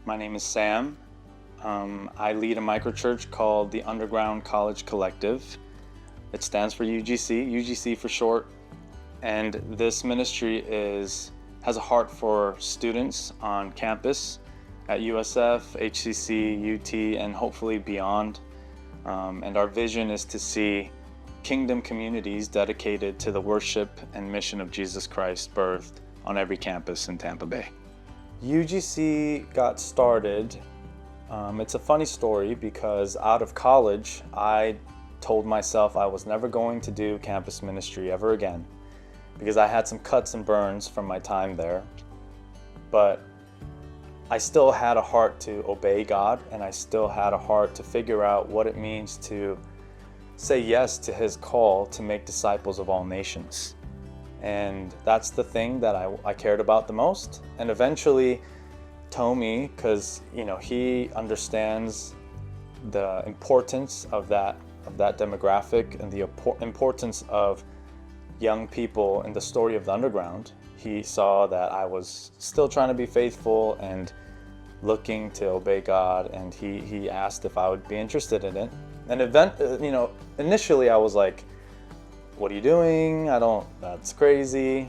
My name is Sam. I lead a microchurch called the Underground College Collective. It stands for UGC for short. And this ministry has a heart for students on campus at USF, HCC, UT, and hopefully beyond. And our vision is to see kingdom communities dedicated to the worship and mission of Jesus Christ birthed on every campus in Tampa Bay. UGC got started. It's a funny story because out of college, I told myself I was never going to do campus ministry ever again because I had some cuts and burns from my time there. But I still had a heart to obey God, and I still had a heart to figure out what it means to say yes to His call to make disciples of all nations. And that's the thing that I cared about the most. And eventually, Tommy, because he understands the importance of that demographic and the importance of young people in the story of the underground, he saw that I was still trying to be faithful and looking to obey God, and he asked if I would be interested in it. And initially I was like, what are you doing? That's crazy.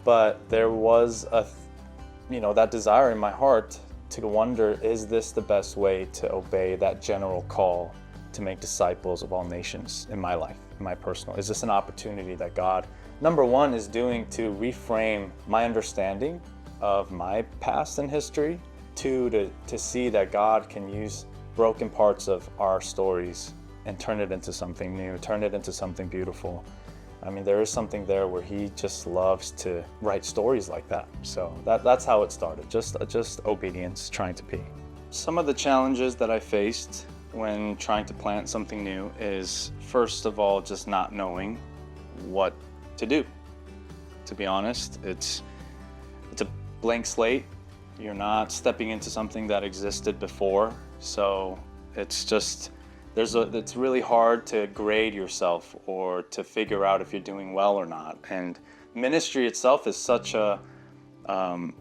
But there was that desire in my heart to wonder, is this the best way to obey that general call to make disciples of all nations in my life, in my personal? Is this an opportunity that God, number one, is doing to reframe my understanding of my past and history? Two, to see that God can use broken parts of our stories and turn it into something new, turn it into something beautiful. I mean, there is something there where He just loves to write stories like that. So that's how it started, just obedience, trying to be. Some of the challenges that I faced when trying to plant something new is, first of all, just not knowing what to do. To be honest, it's a blank slate. You're not stepping into something that existed before. So it's really hard to grade yourself or to figure out if you're doing well or not. And ministry itself is such a kind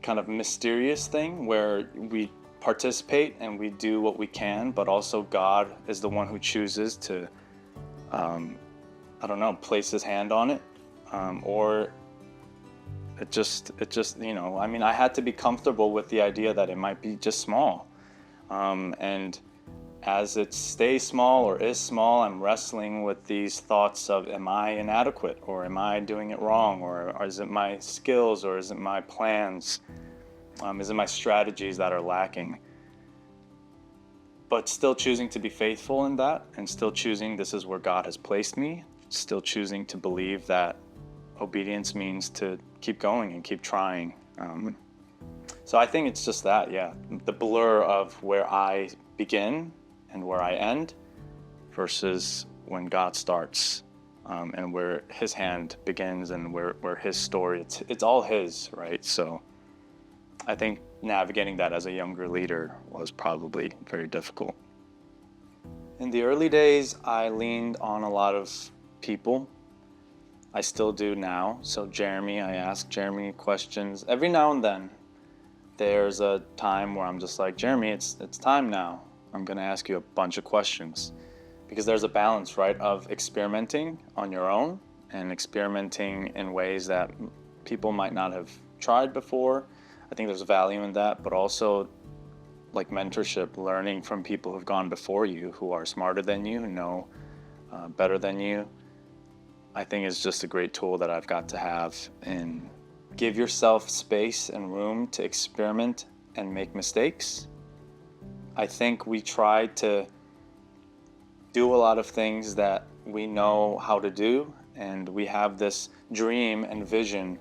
of mysterious thing where we participate and we do what we can, but also God is the one who chooses to, place His hand on it, or it just, I had to be comfortable with the idea that it might be just small. And as it stays small or is small, I'm wrestling with these thoughts of, am I inadequate, or am I doing it wrong, or is it my skills, or is it my plans, is it my strategies that are lacking? But still choosing to be faithful in that, and still choosing this is where God has placed me, still choosing to believe that obedience means to keep going and keep trying. So I think it's just that, the blur of where I begin and where I end versus when God starts, and where His hand begins and where His story, it's all His, right? So I think navigating that as a younger leader was probably very difficult. In the early days, I leaned on a lot of people. I still do now. So I ask Jeremy questions every now and then. There's a time where I'm just like, Jeremy, it's time now. I'm going to ask you a bunch of questions, because there's a balance, right, of experimenting on your own and experimenting in ways that people might not have tried before. I think there's value in that, but also like mentorship, learning from people who've gone before you, who are smarter than you, who know better than you, I think is just a great tool that I've got to have. And give yourself space and room to experiment and make mistakes. I think we try to do a lot of things that we know how to do, and we have this dream and vision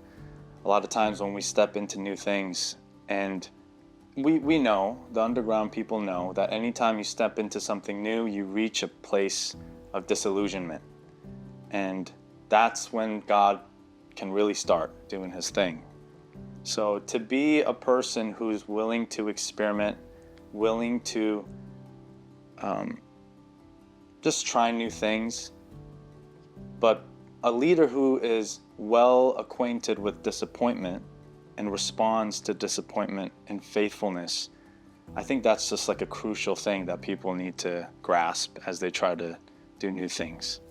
a lot of times when we step into new things. And we know, the underground people know, that anytime you step into something new, you reach a place of disillusionment. And that's when God can really start doing His thing. So to be a person who's willing to experiment, willing to just try new things, but a leader who is well acquainted with disappointment and responds to disappointment in faithfulness. I think that's just like a crucial thing that people need to grasp as they try to do new things.